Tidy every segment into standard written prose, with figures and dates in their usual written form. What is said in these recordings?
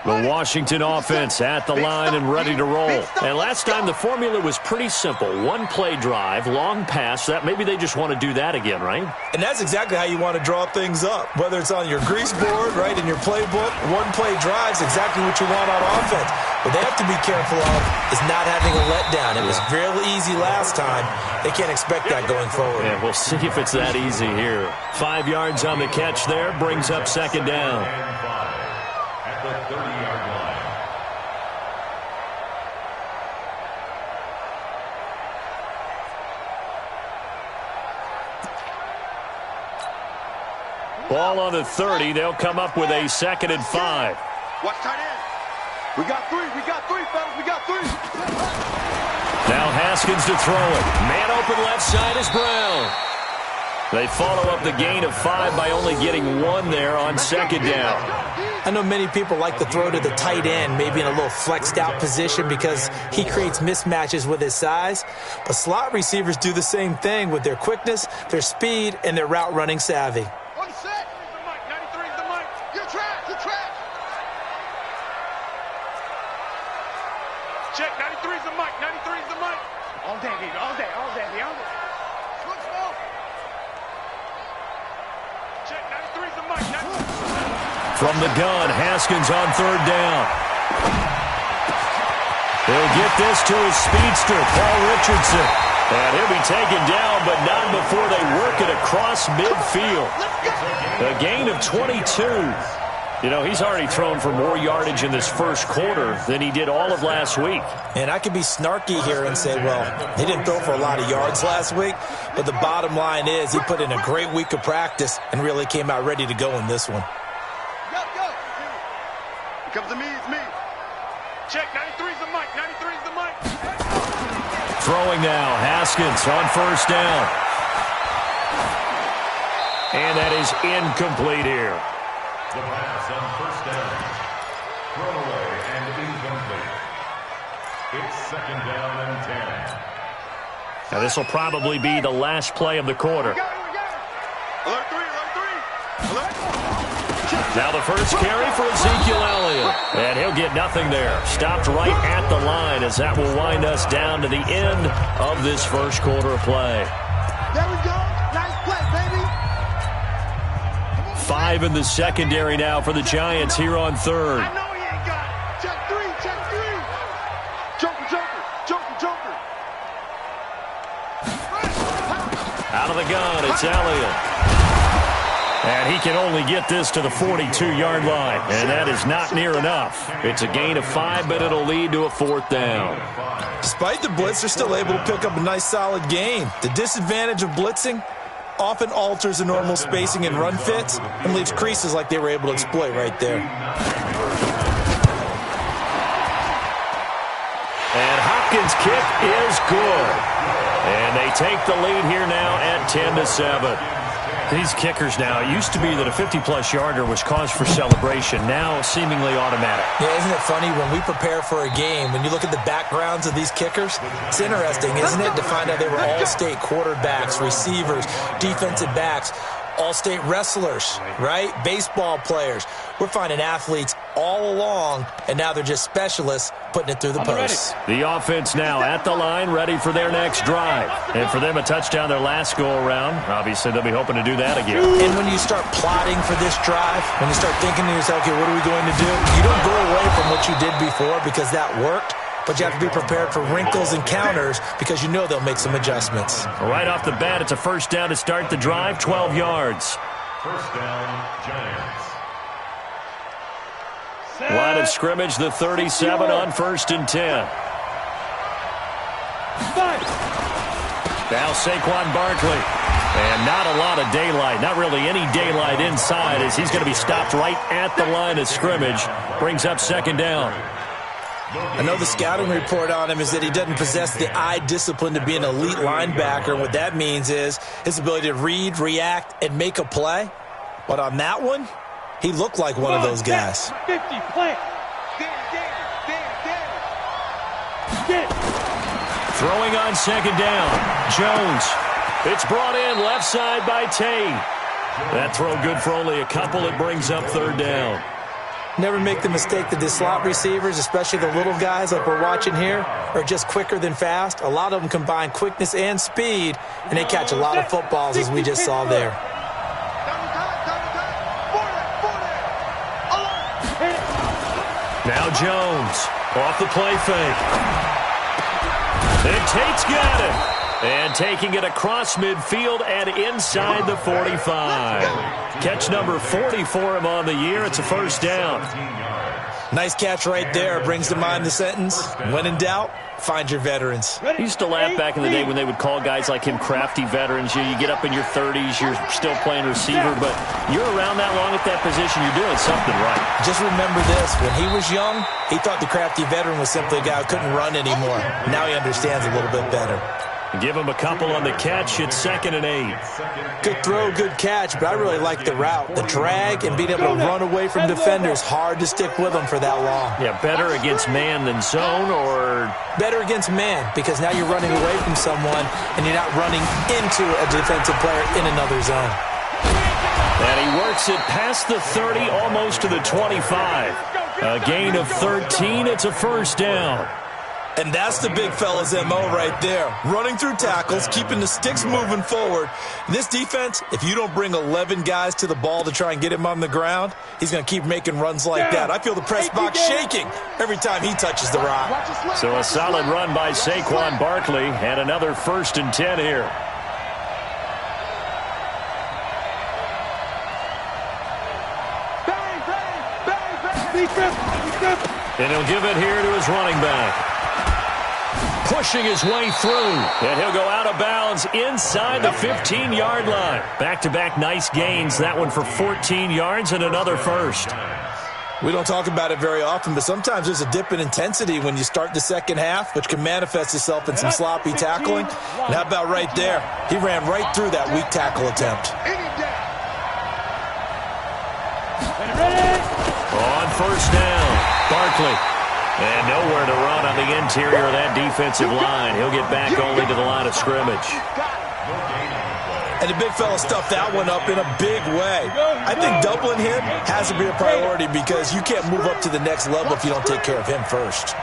The Washington offense at the line and ready to roll. And last time the formula was pretty simple. One play drive, long pass. That maybe they just want to do that again, right? And that's exactly how you want to draw things up. Whether it's on your grease board, right, in your playbook, one play drive's exactly what you want on offense. What they have to be careful of is not having a letdown. It was real easy last time. They can't expect that going forward. Yeah, we'll see if it's that easy here. 5 yards on the catch there, brings up second down. At the 30-yard line. Ball on the 30. They'll come up with a 2nd and 5. Watch tight end. We got three, fellas, we got three. Now Haskins to throw it. Man open left side is Brown. They follow up the gain of 5 by only getting 1 there on 2nd down. I know many people like to throw to the tight end, maybe in a little flexed out position because he creates mismatches with his size. But slot receivers do the same thing with their quickness, their speed, and their route running savvy. One set. 93 is the mic. You're trash. Check, 93 is the mic. 93 is the mic. All day. Look slow. Check, 93 is the mic. From the gun, Haskins on 3rd down. He'll get this to his speedster, Paul Richardson. And he'll be taken down, but not before they work it across midfield. A gain of 22. You know, he's already thrown for more yardage in this first quarter than he did all of last week. And I could be snarky here and say, well, he didn't throw for a lot of yards last week, but the bottom line is he put in a great week of practice and really came out ready to go in this one. Go. Here comes to me, it's me. Check, 93 is the mic. 93 is the mic. Throwing now, Haskins on 1st down. And that is incomplete here. The pass on 1st down. Thrown away and incomplete. It's 2nd down and 10. Now this will probably be the last play of the quarter. We got it. Alert 3. Now the first carry for Ezekiel Elliott. And he'll get nothing there. Stopped right at the line as that will wind us down to the end of this first quarter of play. There we go. Nice play, baby. 5 in the secondary now for the Giants here on 3rd. I know he ain't got it. Check 3. Joker. Out of the gun, it's Elliott. And he can only get this to the 42-yard line. And that is not near enough. It's a gain of 5, but it'll lead to a 4th down. Despite the blitz, they're still able to pick up a nice solid gain. The disadvantage of blitzing often alters the normal spacing and run fits and leaves creases like they were able to exploit right there. And Hopkins' kick is good. And they take the lead here now at 10-7. These kickers now, it used to be that a 50-plus yarder was cause for celebration. Now seemingly automatic. Yeah, isn't it funny when we prepare for a game, when you look at the backgrounds of these kickers, it's interesting, isn't it, to find out they were all-state quarterbacks, receivers, defensive backs, all-state wrestlers, right? Baseball players. We're finding athletes all along, and now they're just specialists putting it through the posts. The offense now at the line, ready for their next drive. And for them, a touchdown their last go-around. Obviously, they'll be hoping to do that again. And when you start plotting for this drive, when you start thinking to yourself, okay, what are we going to do? You don't go away from what you did before because that worked, but you have to be prepared for wrinkles and counters because you know they'll make some adjustments. Right off the bat, it's a 1st down to start the drive, 12 yards. 1st down, Giants. Line of scrimmage, the 37 on 1st and 10. Now Saquon Barkley. And not a lot of daylight, not really any daylight inside as he's going to be stopped right at the line of scrimmage. Brings up 2nd down. I know the scouting report on him is that he doesn't possess the eye discipline to be an elite linebacker. What that means is his ability to read, react, and make a play. But on that one, he looked like one of those guys. 50, play. Throwing on 2nd down. Jones. It's brought in left side by Tate. That throw good for only a couple. It brings up 3rd down. Never make the mistake that the slot receivers, especially the little guys like we're watching here, are just quicker than fast. A lot of them combine quickness and speed, and they catch a lot of footballs, as we just saw there. Now Jones off the play fake. And Tate's got it. And taking it across midfield and inside the 45. Catch number 40 for him on the year. It's a first down. Nice catch right there. Brings to mind the sentence, when in doubt, find your veterans. I used to laugh back in the day when they would call guys like him crafty veterans. You get up in your 30s, you're still playing receiver, but you're around that long at that position, you're doing something right. Just remember this. When he was young, he thought the crafty veteran was simply a guy who couldn't run anymore. Now he understands a little bit better. Give him a couple on the catch. It's 2nd and 8. Good throw, good catch, but I really like the route. The drag and being able to run away from defenders, hard to stick with them for that long. Yeah, better against man than zone, or? Better against man, because now you're running away from someone and you're not running into a defensive player in another zone. And he works it past the 30, almost to the 25. A gain of 13. It's a first down. And that's the big fella's MO right there. Running through tackles, keeping the sticks moving forward. This defense, if you don't bring 11 guys to the ball to try and get him on the ground, he's going to keep making runs like that. I feel the press box shaking every time he touches the rock. So a solid run by Saquon Barkley, and another 1st and 10 here. And he'll give it here to his running back. Pushing his way through, and he'll go out of bounds inside the 15-yard line. Back-to-back nice gains, that one for 14 yards and another first. We don't talk about it very often, but sometimes there's a dip in intensity when you start the second half, which can manifest itself in some sloppy tackling. And how about right there? He ran right through that weak tackle attempt. On first down, Barkley. And nowhere to run on the interior of that defensive line. He'll get back only to the line of scrimmage. And the big fella stuffed that one up in a big way. I think doubling him has to be a priority because you can't move up to the next level if you don't take care of him first.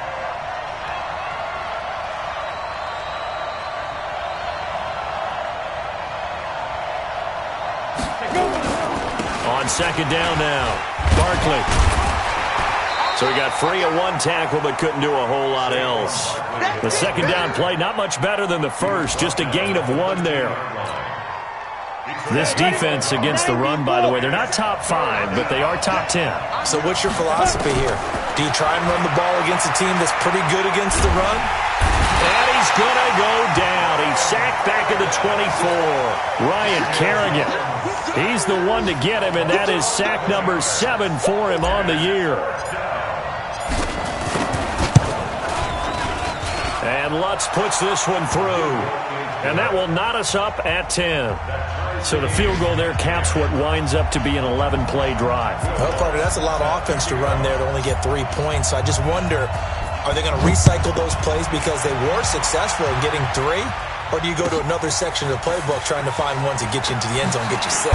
On 2nd down now, Barkley. So he got free of one tackle but couldn't do a whole lot else. The 2nd down play, not much better than the first, just a gain of 1 there. This defense against the run, by the way, they're not top 5, but they are top 10. So what's your philosophy here? Do you try and run the ball against a team that's pretty good against the run? And he's going to go down. He's sacked back at the 24. Ryan Kerrigan. He's the one to get him, and that is sack number 7 for him on the year. And Lutz puts this one through. And that will knot us up at 10. So the field goal there caps what winds up to be an 11-play drive. Well, Carter, that's a lot of offense to run there to only get 3 points. So I just wonder, are they going to recycle those plays because they were successful in getting 3? Or do you go to another section of the playbook trying to find ones that get you into the end zone and get you 6?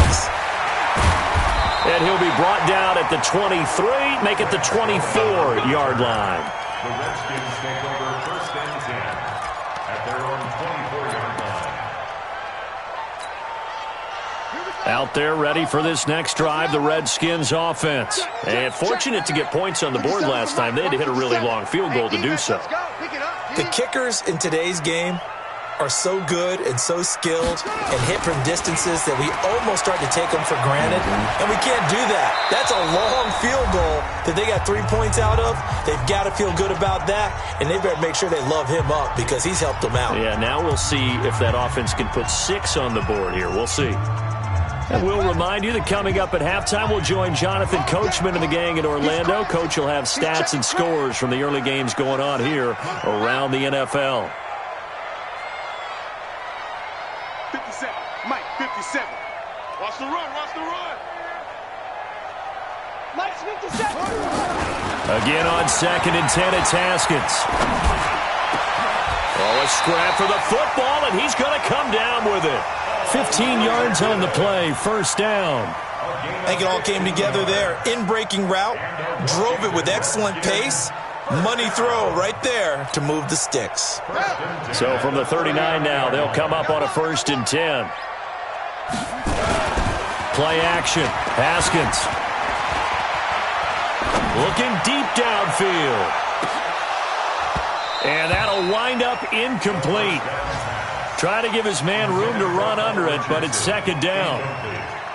And he'll be brought down at the 23, make it the 24-yard line. The Redskins take over 1st and 10 at their own 24-yard line. Out there ready for this next drive, the Redskins offense. And fortunate to get points on the board last time. They had to hit a really long field goal to do so. The kickers in today's game are so good and so skilled and hit from distances that we almost start to take them for granted, and we can't do that. That's a long field goal that they got 3 points out of. They've got to feel good about that, and they better make sure they love him up because he's helped them out. Yeah, now we'll see if that offense can put 6 on the board here. We'll see. And we'll remind you that coming up at halftime, we'll join Jonathan Coachman and the gang in Orlando. Coach will have stats and scores from the early games going on here around the NFL. 57. Mike, 57. Watch the run, watch the run. Mike's 57. Again on 2nd and 10, it's Haskins. Oh, a scrap for the football, and he's going to come down with it. 15 yards on the play, first down. I think it all came together there. In-breaking route, drove it with excellent pace. Money throw right there to move the sticks. So from the 39 now, they'll come up on a 1st and 10. Play action. Haskins. Looking deep downfield. And that'll wind up incomplete. Trying to give his man room to run under it, but it's 2nd down.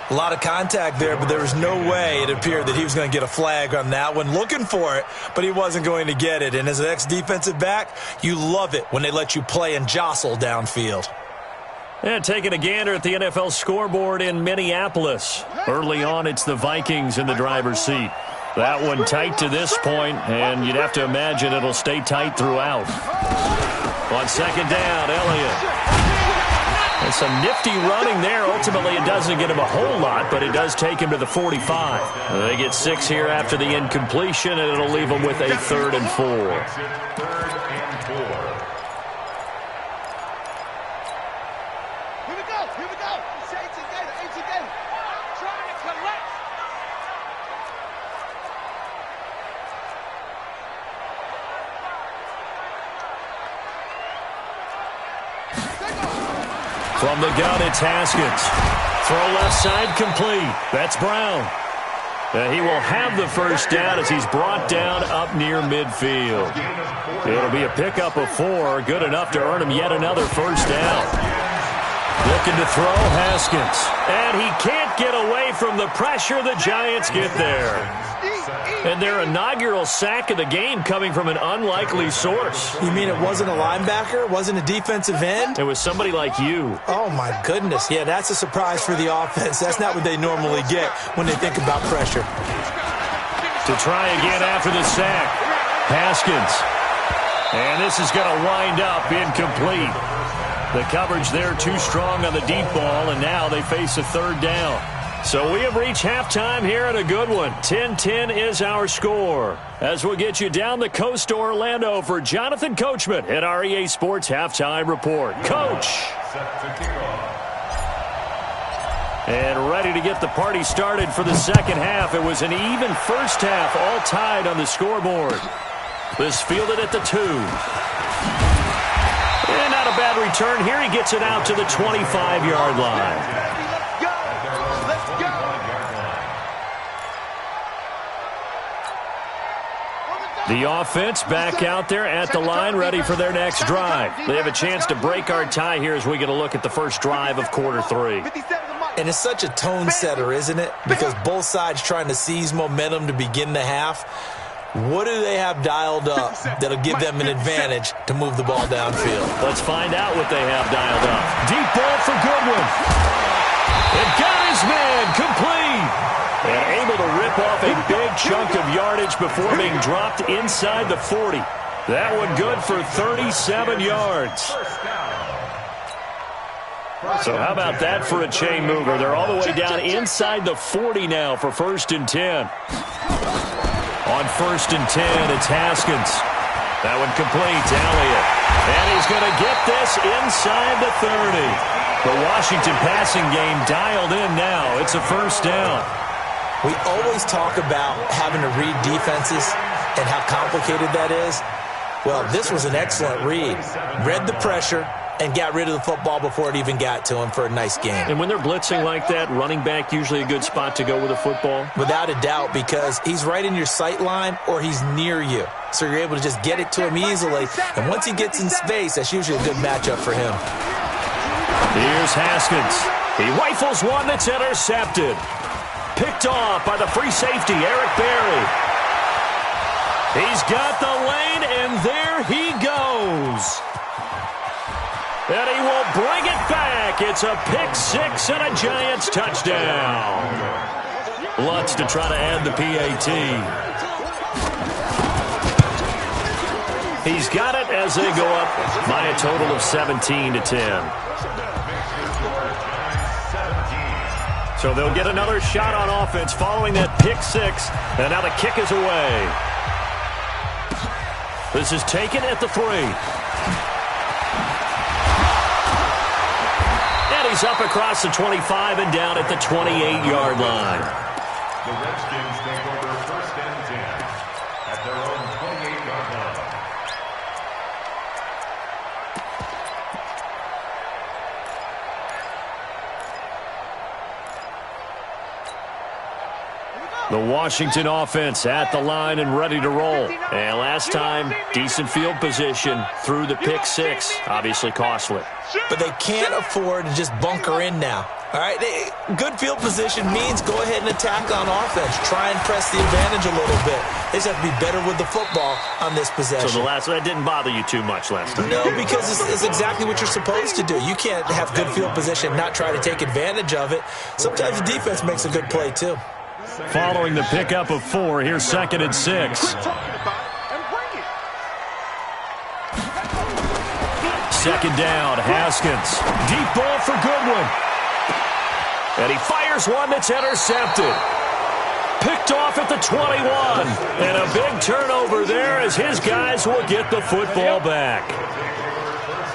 A lot of contact there, but there was no way it appeared that he was going to get a flag on that one. Looking for it, but he wasn't going to get it. And as an ex-defensive back, you love it when they let you play and jostle downfield. And taking a gander at the NFL scoreboard in Minneapolis. Early on, it's the Vikings in the driver's seat. That one tight to this point, and you'd have to imagine it'll stay tight throughout. On 2nd down, Elliott. And some nifty running there. Ultimately, it doesn't get him a whole lot, but it does take him to the 45. They get 6 here after the incompletion, and it'll leave them with a 3rd and 4. Here we go. It's 18 Gator. Trying to collect. From the gun, it's Haskins. Throw left side complete. That's Brown. He will have the 1st down as he's brought down up near midfield. It'll be a pickup of 4, good enough to earn him yet another 1st down. Looking to throw, Haskins. And he can't get away from the pressure. The Giants get there. And their inaugural sack of the game coming from an unlikely source. You mean it wasn't a linebacker? It wasn't a defensive end? It was somebody like you. Oh, my goodness. Yeah, that's a surprise for the offense. That's not what they normally get when they think about pressure. To try again after the sack. Haskins. And this is going to wind up incomplete. The coverage there too strong on the deep ball, and now they face a 3rd down. So we have reached halftime here at a good one. 10-10 is our score. As we'll get you down the coast to Orlando for Jonathan Coachman at our EA Sports Halftime Report. Coach! And ready to get the party started for the 2nd half. It was an even 1st half, all tied on the scoreboard. This fielded at the 2. And not a bad return here. He gets it out to the 25-yard line. The offense back out there at the line, ready for their next drive. They have a chance to break our tie here as we get a look at the first drive of quarter 3. And it's such a tone setter, isn't it? Because both sides trying to seize momentum to begin the half. What do they have dialed up that'll give them an advantage to move the ball downfield? Let's find out what they have dialed up. Deep ball for Goodwin. It got his man complete. And able to rip off a big chunk of yardage before being dropped inside the 40. That one good for 37 yards. So how about that for a chain mover? They're all the way down inside the 40 now for 1st and 10. On 1st and 10, it's Haskins. That one complete to Elliott. And he's going to get this inside the 30. The Washington passing game dialed in now. It's a 1st down. We always talk about having to read defenses and how complicated that is. Well, this was an excellent read. Read the pressure and got rid of the football before it even got to him for a nice game. And when they're blitzing like that, running back usually a good spot to go with a football? Without a doubt, because he's right in your sight line or he's near you. So you're able to just get it to him easily. And once he gets in space, that's usually a good matchup for him. Here's Haskins. He rifles one that's intercepted. Picked off by the free safety, Eric Berry. He's got the lane, and there he goes. And he will bring it back. It's a pick 6 and a Giants touchdown. Lutz to try to add the PAT. He's got it as they go up by a total of 17-10. So they'll get another shot on offense following that pick 6. And now the kick is away. This is taken at the 3. And he's up across the 25 and down at the 28-yard line. The Redskins take over 1st and 10 at their own 28-yard line. The Washington offense at the line and ready to roll. And last time, decent field position through the pick six. Obviously costly. But they can't afford to just bunker in now. All right, good field position means go ahead and attack on offense. Try and press the advantage a little bit. They just have to be better with the football on this possession. So that didn't bother you too much last time? No, because it's exactly what you're supposed to do. You can't have good field position, not try to take advantage of it. Sometimes the defense makes a good play, too. Following the pickup of 4, here's 2nd and 6. Second down, Haskins. Deep ball for Goodwin. And he fires one that's intercepted. Picked off at the 21. And a big turnover there as his guys will get the football back.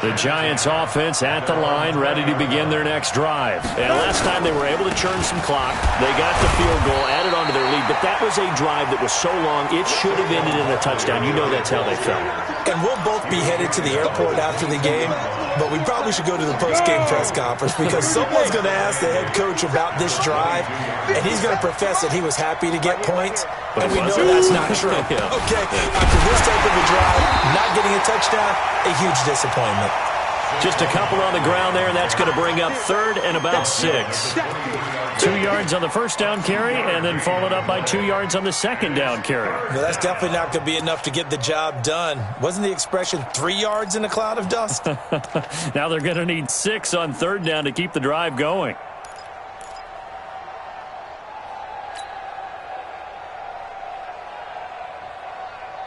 The Giants offense at the line, ready to begin their next drive. And last time they were able to churn some clock. They got the field goal, added on to their lead. But that was a drive that was so long, it should have ended in a touchdown. You know that's how they felt. And we'll both be headed to the airport after the game, but we probably should go to the post-game press conference because someone's going to ask the head coach about this drive, and he's going to profess that he was happy to get points, and we know that's not true. Okay, after this type of a drive, not getting a touchdown, a huge disappointment. Just a couple on the ground there, and that's going to bring up 3rd and about 6. 2 yards on the first down carry, and then followed up by 2 yards on the second down carry. No, that's definitely not going to be enough to get the job done. Wasn't the expression 3 yards in a cloud of dust? Now they're going to need 6 on 3rd down to keep the drive going.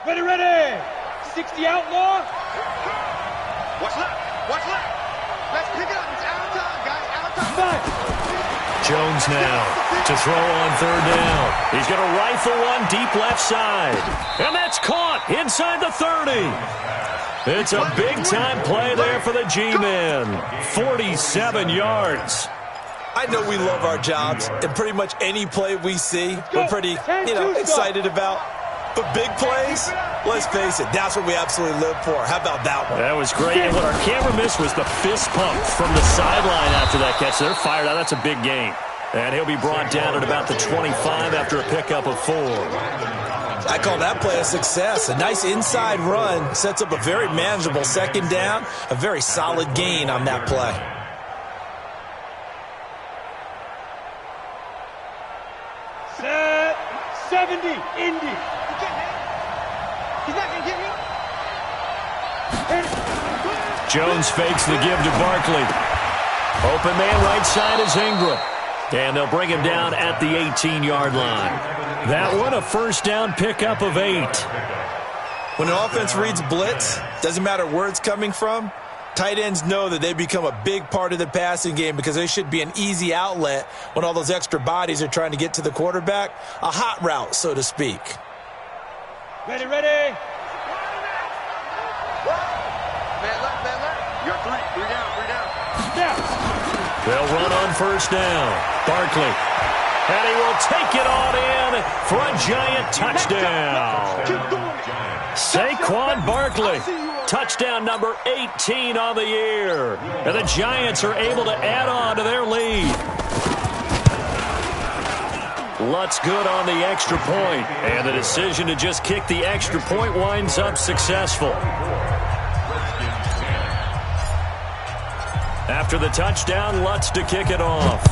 Ready. 60 outlaw. What's left? Let's pick it up. It's out of time, guys. Out of time. Jones now to throw on 3rd down. He's going to rifle one deep left side. And that's caught inside the 30. It's a big-time play there for the G-men. 47 yards. I know we love our jobs, and pretty much any play we see, we're pretty, excited about. But big plays, let's face it, that's what we absolutely live for. How about that one? That was great. And what our camera missed was the fist pump from the sideline after that catch. They're fired out. That's a big gain. And he'll be brought down at about the 25 after a pickup of 4. I call that play a success. A nice inside run sets up a very manageable second down, a very solid gain on that play. Set 70, Indy. He's not going to get me. Jones fakes the give to Barkley. Open man right side is Ingram. And they'll bring him down at the 18-yard line. That one a first down pickup of 8. When an offense reads blitz, doesn't matter where it's coming from, tight ends know that they become a big part of the passing game because they should be an easy outlet when all those extra bodies are trying to get to the quarterback. A hot route, so to speak. Ready. Man left. You're 3 down. They'll run on first down. Barkley. And he will take it on in for a Giant touchdown. Saquon Barkley. Touchdown number 18 on the year. And the Giants are able to add on to their lead. Lutz good on the extra point. And the decision to just kick the extra point winds up successful. After the touchdown, Lutz to kick it off.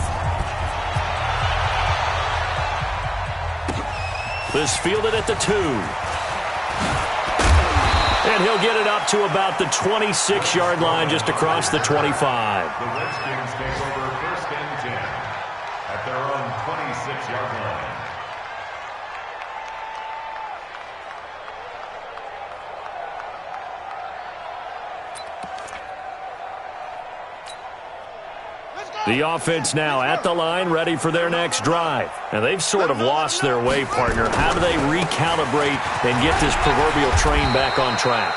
This fielded at the 2. And he'll get it up to about the 26-yard line just across the 25. The Redskins take over 1st and 10 at their own 26-yard line. The offense now at the line, ready for their next drive. And they've sort of lost their way, partner. How do they recalibrate and get this proverbial train back on track?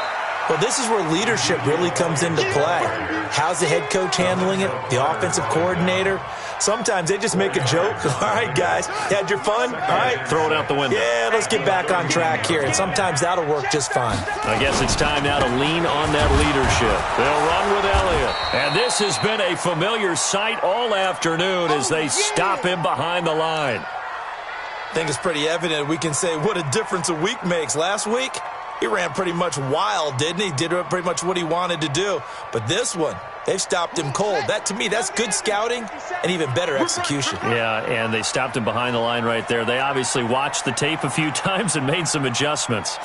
Well, this is where leadership really comes into play. How's the head coach handling it? The offensive coordinator? Sometimes they just make a joke. All right, guys, you had your fun? All right. Throw it out the window. Yeah, let's get back on track here. And sometimes that'll work just fine. I guess it's time now to lean on that leadership. They'll run with Elliott. And this has been a familiar sight all afternoon as they stop him behind the line. I think it's pretty evident we can say what a difference a week makes. Last week, he ran pretty much wild, didn't he? Did pretty much what he wanted to do. But this one, they've stopped him cold. That, to me, that's good scouting and even better execution. Yeah, and they stopped him behind the line right there. They obviously watched the tape a few times and made some adjustments.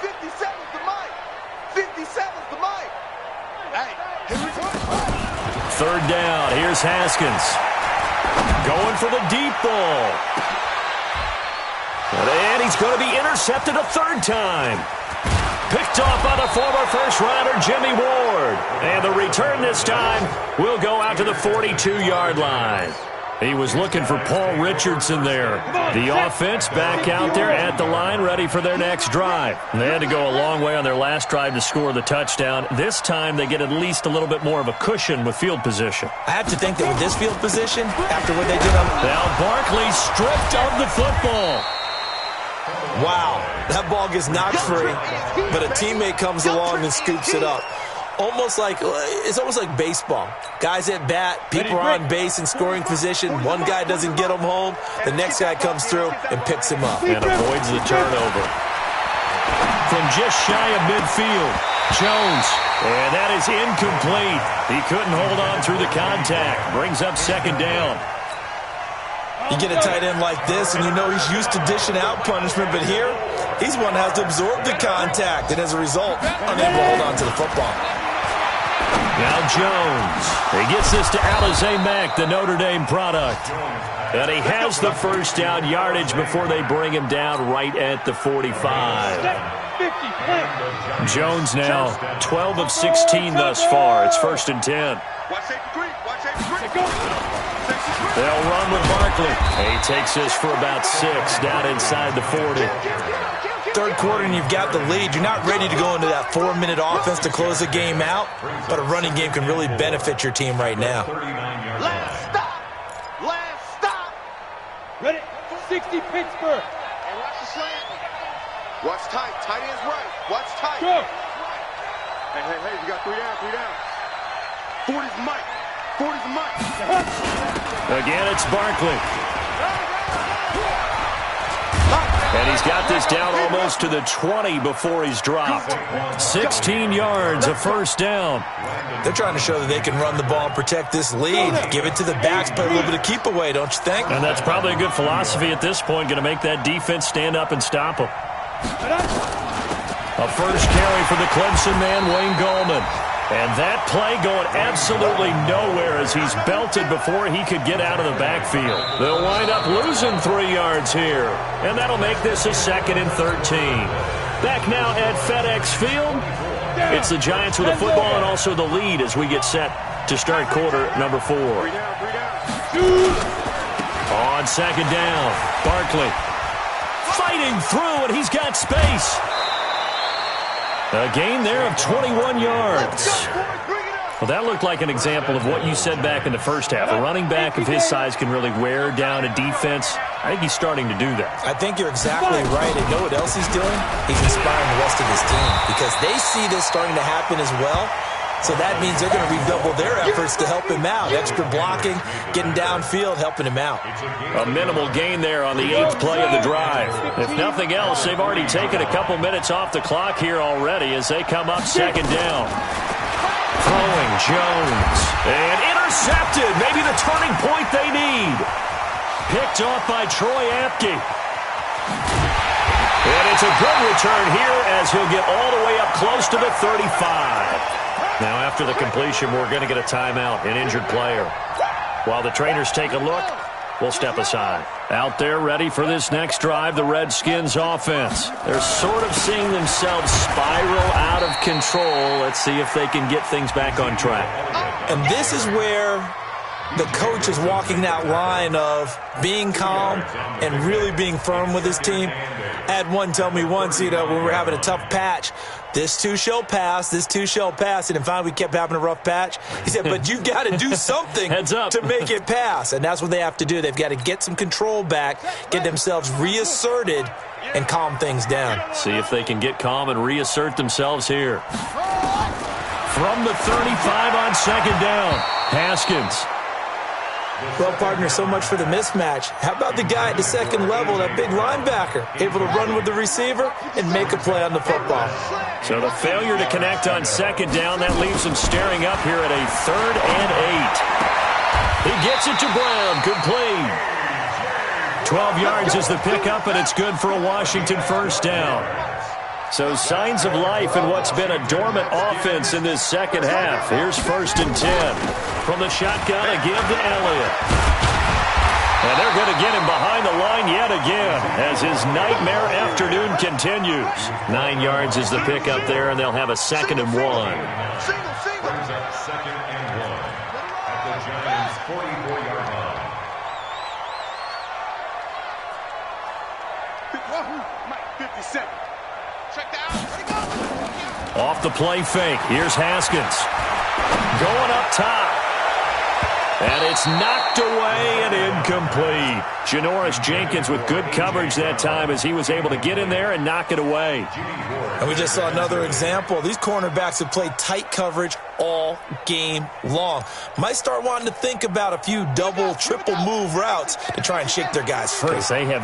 57's the mic. 57's the mic. Hey, here we go. Third down. Here's Haskins. Going for the deep ball. And he's going to be intercepted a third time. Picked off by the former first-rounder Jimmy Ward. And the return this time will go out to the 42-yard line. He was looking for Paul Richardson there. The offense back out there at the line, ready for their next drive. They had to go a long way on their last drive to score the touchdown. This time they get at least a little bit more of a cushion with field position. I have to think that with this field position, after what they did on... Now Barkley stripped of the football. Wow, that ball gets knocked free, but a teammate comes along and scoops it up. It's almost like baseball. Guys at bat, people are on base in scoring position. One guy doesn't get him home. The next guy comes through and picks him up. And avoids the turnover. From just shy of midfield, Jones. And that is incomplete. He couldn't hold on through the contact. Brings up second down. You get a tight end like this, and you know he's used to dishing out punishment, but here, he's one that has to absorb the contact, and as a result, unable to hold on to the football. Now Jones. He gets this to Alize Mack, the Notre Dame product. And he has the first down yardage before they bring him down right at the 45. Jones now 12 of 16 thus far. It's 1st and 10. Watch safety three. Watch safety three. They'll run with Barkley. He takes this for about 6 down inside the 40. Third quarter and you've got the lead. You're not ready to go into that 4-minute offense to close the game out, but a running game can really benefit your team right now. Last stop. Last stop. Ready? 60 Pittsburgh. And watch the slant. Watch tight. Tight end's right. Watch tight. Go. Hey, you got 3 down, 3 down. 40's Mike. 40's Mike. Again, it's Barkley. And he's got this down almost to the 20 before he's dropped. 16 yards, a first down. They're trying to show that they can run the ball and protect this lead. Give it to the backs, play a little bit of keep away, don't you think? And that's probably a good philosophy at this point, going to make that defense stand up and stop them. A first carry for the Clemson man, Wayne Gallman. And that play going absolutely nowhere as he's belted before he could get out of the backfield. They'll wind up losing 3 yards here. And that'll make this a 2nd and 13. Back now at FedEx Field. It's the Giants with the football and also the lead as we get set to start quarter number 4. 3 down. On second down, Barkley fighting through, and he's got space. A gain there of 21 yards. Well, that looked like an example of what you said back in the first half. A running back of his size can really wear down a defense. I think he's starting to do that. I think you're exactly right. And you know what else he's doing? He's inspiring the rest of his team because they see this starting to happen as well. So that means they're going to redouble their efforts to help him out. Extra blocking, getting downfield, helping him out. A minimal gain there on the 8th play of the drive. If nothing else, they've already taken a couple minutes off the clock here already as they come up second down. Throwing Jones. And intercepted. Maybe the turning point they need. Picked off by Troy Apke. And it's a good return here as he'll get all the way up close to the 35. Now, after the completion, we're going to get a timeout, an injured player. While the trainers take a look, we'll step aside. Out there ready for this next drive, the Redskins offense. They're sort of seeing themselves spiral out of control. Let's see if they can get things back on track. And this is where the coach is walking that line of being calm and really being firm with his team. I had one tell me once, when we were having a tough patch, this too shall pass, this too shall pass. And finally we kept having a rough patch. He said, but you've got to do something to make it pass. And that's what they have to do. They've got to get some control back, get themselves reasserted, and calm things down. See if they can get calm and reassert themselves here. From the 35 on second down, Haskins. Well, partner, so much for the mismatch. How about the guy at the second level, that big linebacker, able to run with the receiver and make a play on the football? So the failure to connect on second down, that leaves him staring up here at a 3rd and 8. He gets it to Brown, complete. 12 yards is the pickup, and it's good for a Washington first down. So signs of life in what's been a dormant offense in this second half. Here's 1st and 10. From the shotgun, a give to Elliott. And they're going to get him behind the line yet again as his nightmare afternoon continues. 9 yards is the pickup there, and they'll have a 2nd and 1. Brings up 2nd and 1 at the Giants' 44-yard line. Mike, 57. Check that out. Ready, go. Off the play fake. Here's Haskins. Going up top. And it's knocked away and incomplete. Janoris Jenkins with good coverage that time as he was able to get in there and knock it away. And we just saw another example. These cornerbacks have played tight coverage all game long. Might start wanting to think about a few double, triple move routes to try and shake their guys free.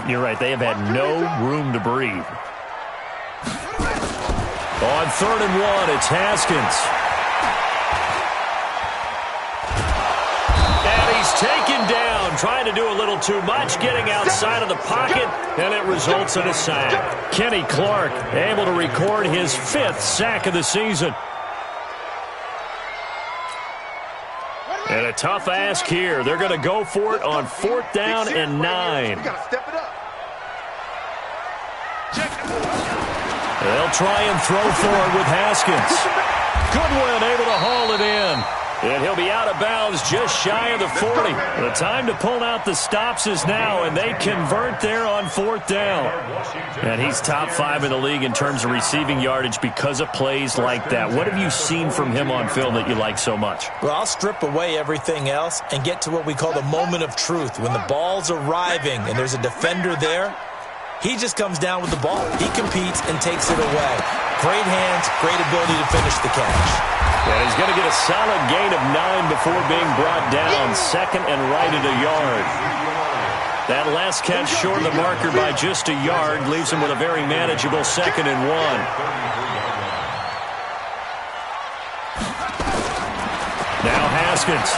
You're right, they have had no room to breathe. On 3rd and 1, it's Haskins. Taken down, trying to do a little too much, getting outside of the pocket, and it results in a sack. Kenny Clark able to record his 5th sack of the season. And a tough ask here. They're going to go for it on 4th down and 9. They'll try and throw for it with Haskins. Goodwin able to haul it in. And he'll be out of bounds just shy of the 40. The time to pull out the stops is now, and they convert there on 4th down. And he's top 5 in the league in terms of receiving yardage because of plays like that. What have you seen from him on film that you like so much? Well, I'll strip away everything else and get to what we call the moment of truth. When the ball's arriving and there's a defender there, he just comes down with the ball. He competes and takes it away. Great hands, great ability to finish the catch. And he's going to get a solid gain of 9 before being brought down. 2nd and right at a yard. That last catch short of the marker by just a yard leaves him with a very manageable 2nd and 1. Now Haskins.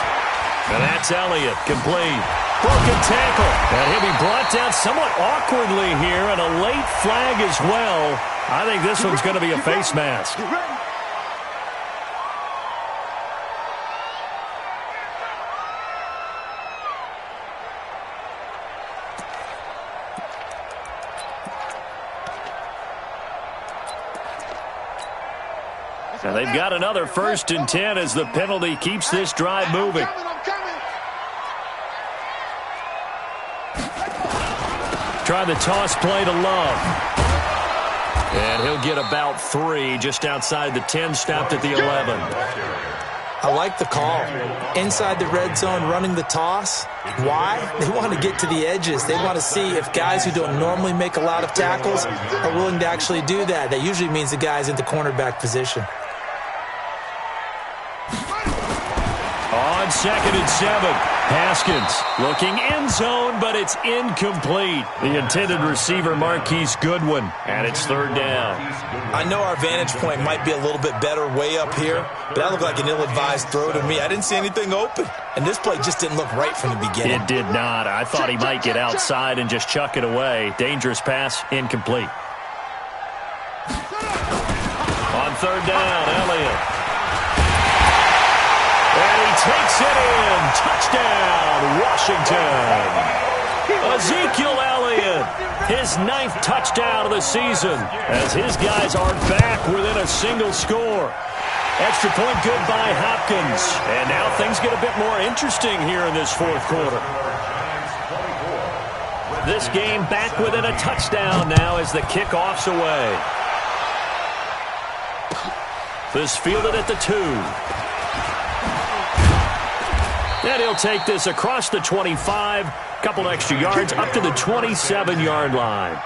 And that's Elliott, complete. Broken tackle. And he'll be brought down somewhat awkwardly here, and a late flag as well. I think this one's going to be a face mask. And they've got another 1st and 10 as the penalty keeps this drive moving. Try the toss play to Love. And he'll get about 3 just outside the 10, stopped at the 11. I like the call. Inside the red zone, running the toss. Why? They want to get to the edges. They want to see if guys who don't normally make a lot of tackles are willing to actually do that. That usually means the guy's in the cornerback position. On 2nd and 7, Haskins looking end zone, but it's incomplete. The intended receiver, Marquise Goodwin, and it's 3rd down. I know our vantage point might be a little bit better way up here, but that looked like an ill-advised throw to me. I didn't see anything open, and this play just didn't look right from the beginning. It did not. I thought he might get outside and just chuck it away. Dangerous pass, incomplete. On 3rd down, Elliott. And he takes it in. Touchdown, Washington. Ezekiel Elliott, his 9th touchdown of the season as his guys are back within a single score. Extra point good by Hopkins. And now things get a bit more interesting here in this fourth quarter. This game back within a touchdown now as the kickoff's away. This fielded at the 2. And he'll take this across the 25. Couple extra yards up to the 27-yard line.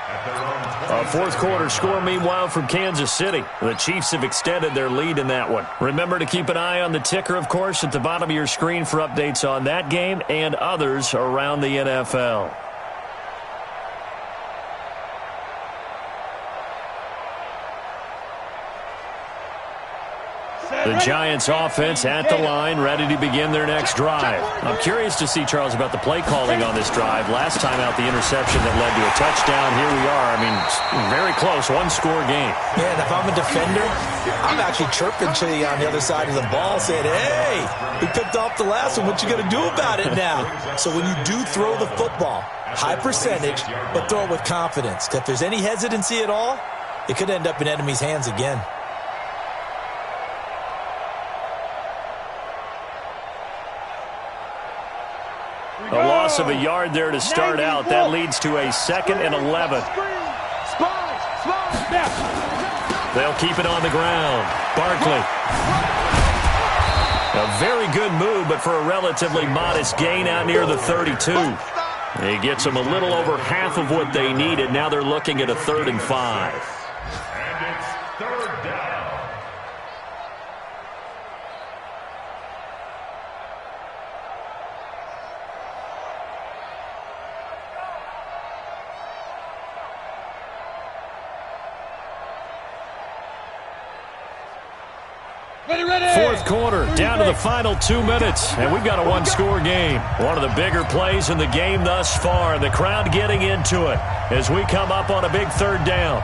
A fourth quarter score, meanwhile, from Kansas City. The Chiefs have extended their lead in that one. Remember to keep an eye on the ticker, of course, at the bottom of your screen for updates on that game and others around the NFL. The Giants offense at the line, ready to begin their next drive. I'm curious to see, Charles, about the play calling on this drive. Last time out, the interception that led to a touchdown. Here we are. I mean, very close, one-score game. Yeah, and if I'm a defender, I'm actually chirping to you on the other side of the ball, saying, hey, we picked off the last one. What you going to do about it now? So when you do throw the football, high percentage, but throw it with confidence. If there's any hesitancy at all, it could end up in enemy's hands again. A loss of a yard there to start out. That leads to a 2nd and 11. They'll keep it on the ground. Barkley. A very good move, but for a relatively modest gain out near the 32. He gets them a little over half of what they needed. Now they're looking at a 3rd and 5. And it's 3rd down. Fourth quarter, down to the final 2 minutes, and we've got a one-score game. One of the bigger plays in the game thus far. The crowd getting into it as we come up on a big 3rd down.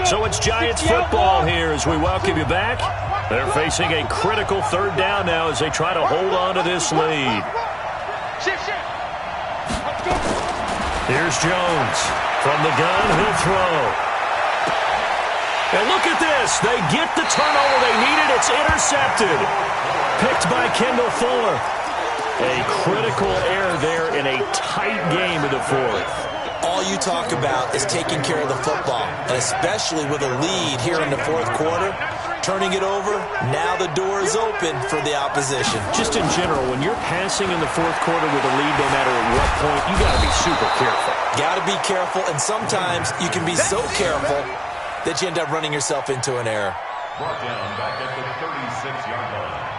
So it's Giants football here as we welcome you back. They're facing a critical 3rd down now as they try to hold on to this lead. Here's Jones. From the gun, he'll throw. And look at this. They get the turnover they needed. It's intercepted. Picked by Kendall Fuller. A critical error there in a tight game in the 4th. All you talk about is taking care of the football, and especially with a lead here in the 4th quarter. Turning it over, now the door is open for the opposition. Just in general, when you're passing in the 4th quarter with a lead, no matter at what point, you got to be super careful. Got to be careful, and sometimes you can be so careful that you end up running yourself into an error. Brought down back at the 36-yard line.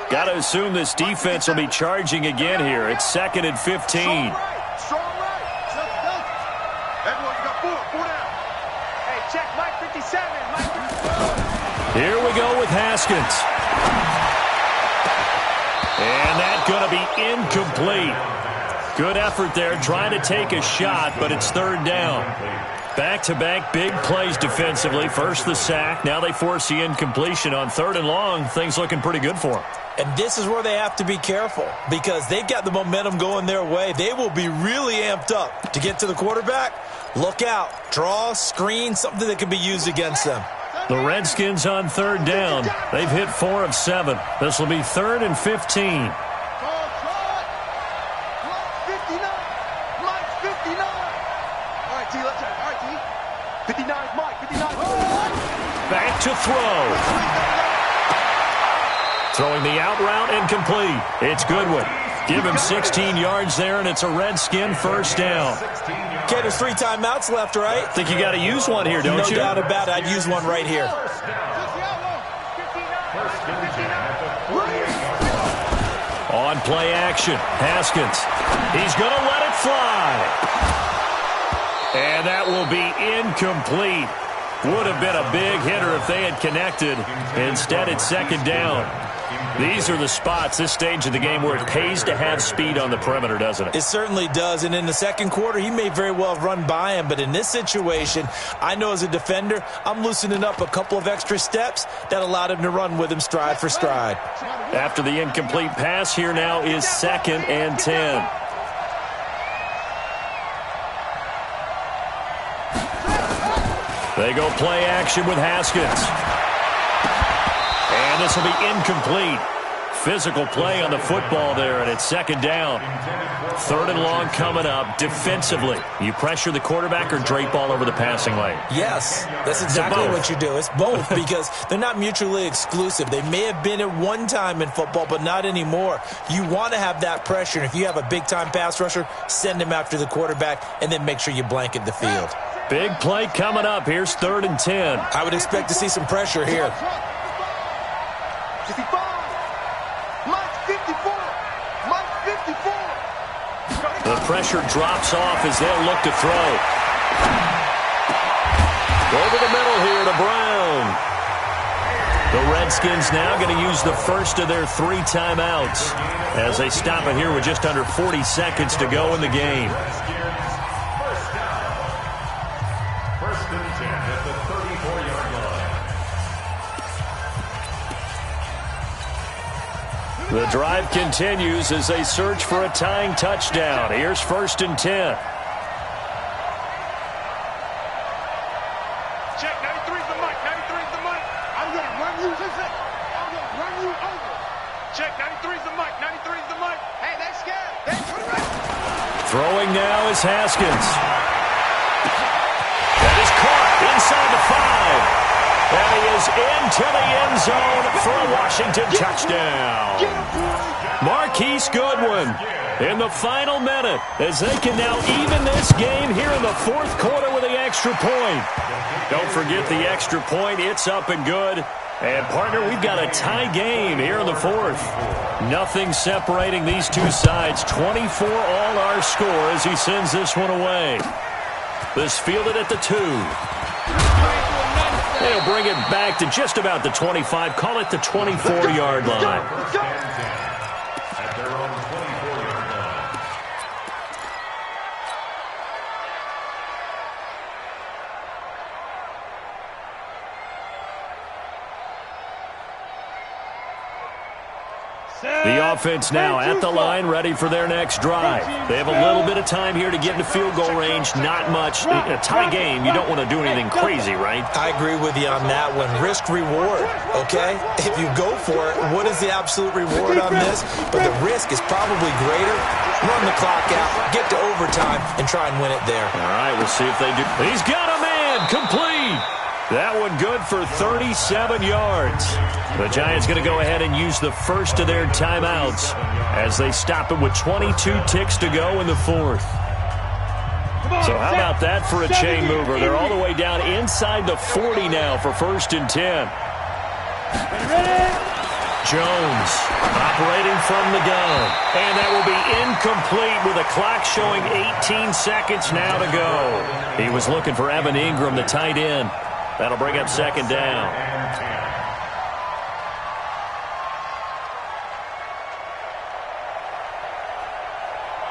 Got to assume this defense will be charging again here. It's 2nd and 15. Strong right. Everyone, you got 4 down. Hey, check Mike 57. Mike 57. Here we go with Haskins. And that's going to be incomplete. Good effort there, trying to take a shot, but it's 3rd down. Back-to-back big plays defensively. First the sack, now they force the incompletion on 3rd and long. Things looking pretty good for them. And this is where they have to be careful because they've got the momentum going their way. They will be really amped up to get to the quarterback. Look out. Draw, screen, something that can be used against them. The Redskins on 3rd down. They've hit 4 of 7. This will be 3rd and 15. Back to throw. Throwing the out route incomplete. It's Goodwin. Give him 16 yards there, and it's a Redskin 1st down. Okay, there's 3 timeouts left, right? Think you got to use one here, don't you? No doubt about it. I'd use one right here. On play action, Haskins. He's going to let it fly. And that will be incomplete. Would have been a big hitter if they had connected. Instead, it's 2nd down. These are the spots, this stage of the game, where it pays to have speed on the perimeter, doesn't it? It certainly does, and in the second quarter, he may very well have run by him, but in this situation, I know as a defender, I'm loosening up a couple of extra steps that allowed him to run with him stride for stride. After the incomplete pass, here now is 2nd and 10. They go play action with Haskins. And this will be incomplete. Physical play on the football there, and it's 2nd down. 3rd and long coming up. Defensively, you pressure the quarterback or drape all over the passing lane? Yes, that's exactly what you do. It's both because they're not mutually exclusive. They may have been at one time in football, but not anymore. You want to have that pressure, and if you have a big-time pass rusher, send him after the quarterback, and then make sure you blanket the field. Big play coming up. Here's 3rd and 10. I would expect to see some pressure here. 55. Mike 54. Mike 54. The pressure drops off as they'll look to throw. Over the middle here to Brown. The Redskins now going to use the first of their 3 timeouts as they stop it here with just under 40 seconds to go in the game. First and 10 at the 34-yard line. The drive continues as they search for a tying touchdown. Here's 1st and 10. Check, 93's the mic, 93's the mic. I'm going to run you, listen. I'm going to run you over. Check, 93's the mic, 93's the mic. Hey, they're scared. They're turn around. Throwing now is Haskins. That is caught inside the 5. And he is into the end zone for a Washington touchdown. Marquise Goodwin in the final minute as they can now even this game here in the 4th quarter with the extra point. Don't forget the extra point. It's up and good. And, partner, we've got a tie game here in the 4th. Nothing separating these two sides. 24 all our score as he sends this one away. This fielded at the 2. They'll bring it back to just about the 25. Call it the 24-yard line. At their own 24-yard line. The offense now at the line, ready for their next drive. They have a little bit of time here to get into field goal range. Not much. A tie game, you don't want to do anything crazy, right? I agree with you on that one. Risk-reward, okay? If you go for it, what is the absolute reward on this? But the risk is probably greater. Run the clock out, get to overtime, and try and win it there. All right, we'll see if they do. He's got a man, complete. That one good for 37 yards. The Giants going to go ahead and use the first of their timeouts as they stop it with 22 ticks to go in the 4th. So how about that for a chain mover? They're all the way down inside the 40 now for 1st and 10. Jones operating from the gun. And that will be incomplete with a clock showing 18 seconds now to go. He was looking for Evan Ingram, the tight end. That'll bring up 2nd down.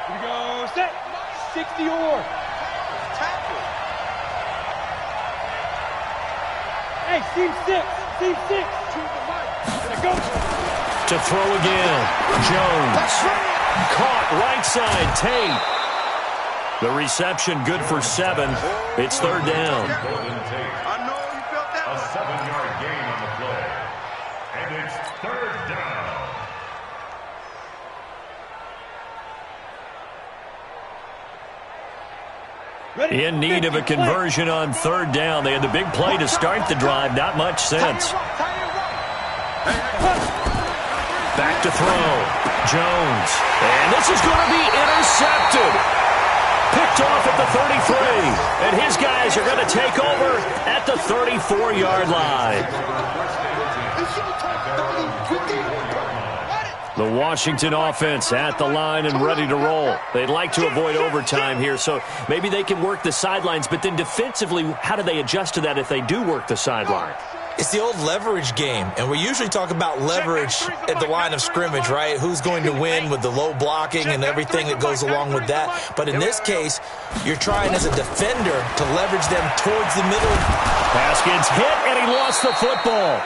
Here we go, set. 60 or. Tackle. Hey, team 6. Team 6. Choose the mic. Let's go. To throw again. Jones. Caught right side. Tate. The reception good for 7. It's 3rd down. I know you felt that. A 7-yard gain on the play. And it's 3rd down. In need of a conversion on 3rd down. They had the big play to start the drive. Not much sense. Back to throw. Jones. And this is going to be intercepted. Picked off at the 33. And his guys are going to take over at the 34-yard line. The Washington offense at the line and ready to roll. They'd like to avoid overtime here, so maybe they can work the sidelines. But then defensively, how do they adjust to that if they do work the sideline? It's the old leverage game, and we usually talk about leverage at the line of scrimmage, right? Who's going to win with the low blocking and everything that goes along with that. But in this case, you're trying as a defender to leverage them towards the middle. Haskins hit, and he lost the football.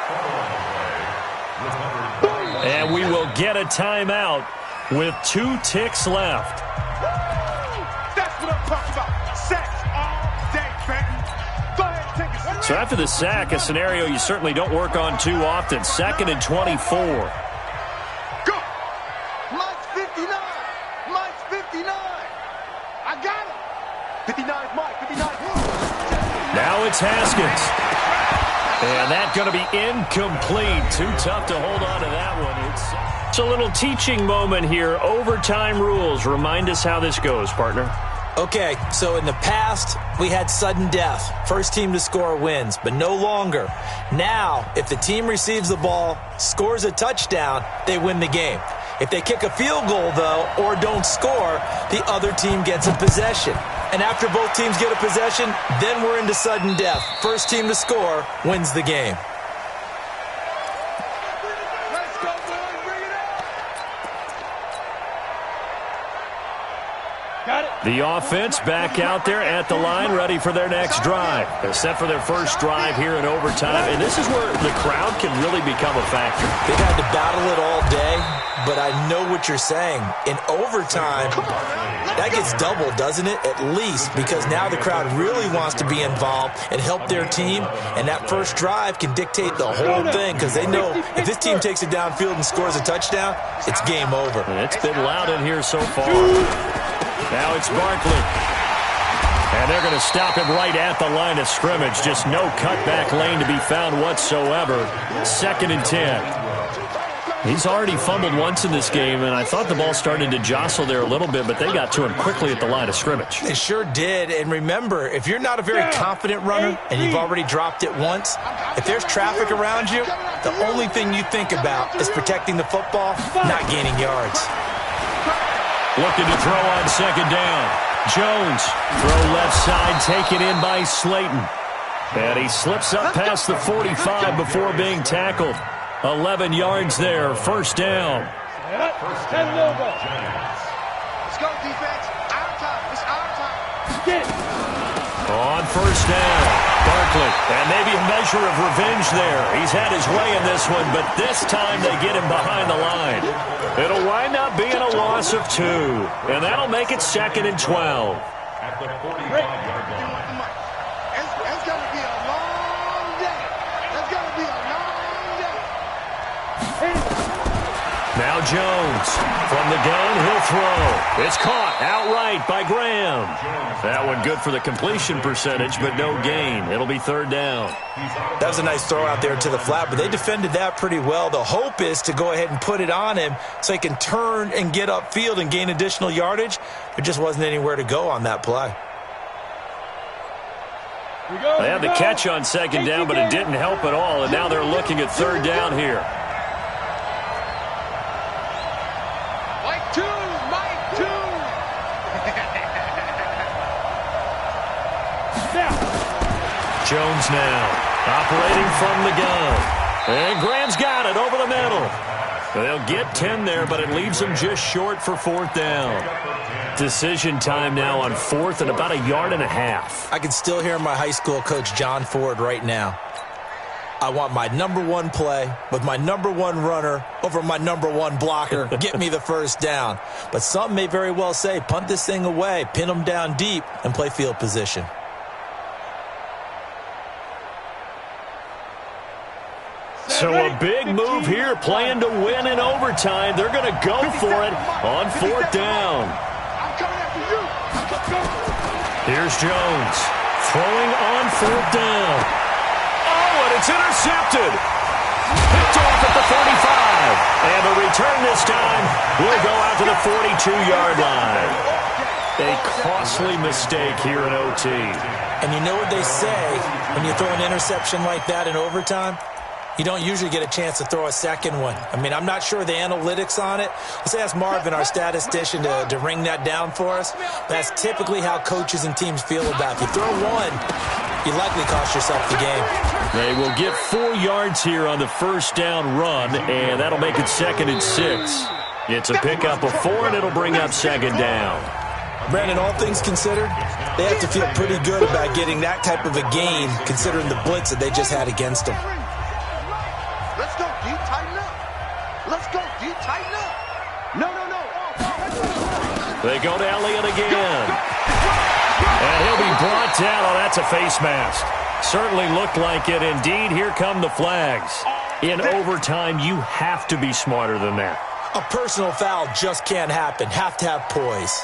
And we will get a timeout with 2 ticks left. That's what I'm talking about. Sacks all day, baby. Go ahead and take it. So after the sack, a scenario you certainly don't work on too often. 2nd and 24. Go. Mike's 59. Mike's 59. I got it. 59 Mike. 59 Now it's Haskins. And that's going to be incomplete. Too tough to hold on to that one. It's a little teaching moment here. Overtime rules. Remind us how this goes, partner. Okay, so in the past, we had sudden death. First team to score wins, but no longer. Now, if the team receives the ball, scores a touchdown, they win the game. If they kick a field goal, though, or don't score, the other team gets a possession. And after both teams get a possession, then we're into sudden death. First team to score wins the game. Let's go, boys. Bring it out. Got it. The offense back out there at the line, ready for their next drive. They're set for their first drive here in overtime, and this is where the crowd can really become a factor. They've had to battle it all day, but I know what you're saying. In overtime, that gets doubled, doesn't it? At least, because now the crowd really wants to be involved and help their team, and that first drive can dictate the whole thing, because they know if this team takes it downfield and scores a touchdown, it's game over. And it's been loud in here so far. Now it's Barkley. And they're going to stop him right at the line of scrimmage. Just no cutback lane to be found whatsoever. 2nd and 10. He's already fumbled once in this game, and I thought the ball started to jostle there a little bit, but they got to him quickly at the line of scrimmage. They sure did. And remember, if you're not a very confident runner and you've already dropped it once, if there's traffic around you, the only thing you think about is protecting the football, not gaining yards. Looking to throw on 2nd down. Jones, throw left side, taken in by Slayton. And he slips up past the 45 before being tackled. 11 yards there, 1st down. Let's go, defense. Our time. It's our time. Get it. On 1st down, Barkley. And maybe a measure of revenge there. He's had his way in this one, but this time they get him behind the line. It'll wind up being a loss of 2. And that'll make it 2nd and 12. At the 45-yard line. It's going to be a long day. It's going to be a long day. Now Jones. From the gun, he'll throw. It's caught outright by Graham. That one good for the completion percentage, but no gain. It'll be 3rd down. That was a nice throw out there to the flat, but they defended that pretty well. The hope is to go ahead and put it on him so he can turn and get upfield and gain additional yardage. There just wasn't anywhere to go on that play. They had the catch on 2nd down, but it didn't help at all, and now they're looking at 3rd down here. Mike 2. Mike 2. Jones now, operating from the gun. And Graham's got it over the middle. They'll get 10 there, but it leaves them just short for 4th down. Decision time now on 4th and about 1.5 yards. I can still hear my high school coach, John Ford, right now. I want my number 1 play with my number 1 runner over my number 1 blocker. Get me the 1st down. But some may very well say, punt this thing away, pin them down deep, and play field position. So a big move here, playing to win in overtime. They're going to go for it on 4th down. I'm coming after you. Here's Jones throwing on 4th down. Oh, and it's intercepted. Picked off at the 45. And the return this time will go out to the 42-yard line. A costly mistake here in OT. And you know what they say when you throw an interception like that in overtime? You don't usually get a chance to throw a second one. I mean, I'm not sure the analytics on it. Let's ask Marvin, our statistician, to ring that down for us. That's typically how coaches and teams feel about it. If you throw one, you likely cost yourself the game. They will get 4 yards here on the first down run, and that'll make it 2nd and 6. It's a pickup of 4, and it'll bring up 2nd down. Brandon, all things considered, they have to feel pretty good about getting that type of a gain, considering the blitz that they just had against them. Let's go, D. Tighten up. Let's go, D. Tighten up. No. They go to Elliott again. And he'll be brought down. Oh, that's a face mask. Certainly looked like it. Indeed, here come the flags. In overtime, you have to be smarter than that. A personal foul just can't happen. Have to have poise.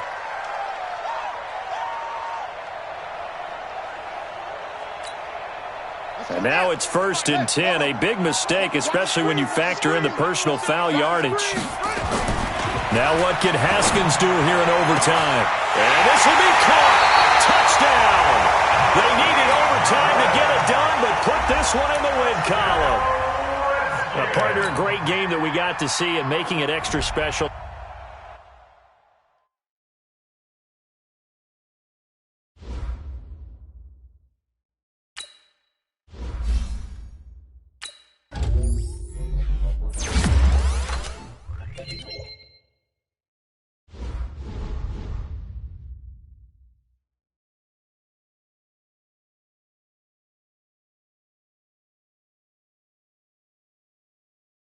And now it's 1st and 10. A big mistake, especially when you factor in the personal foul yardage. Now what can Haskins do here in overtime? And this will be caught. Touchdown. They needed overtime to get it done, but put this one in the win column. Partner, a great game that we got to see and making it extra special.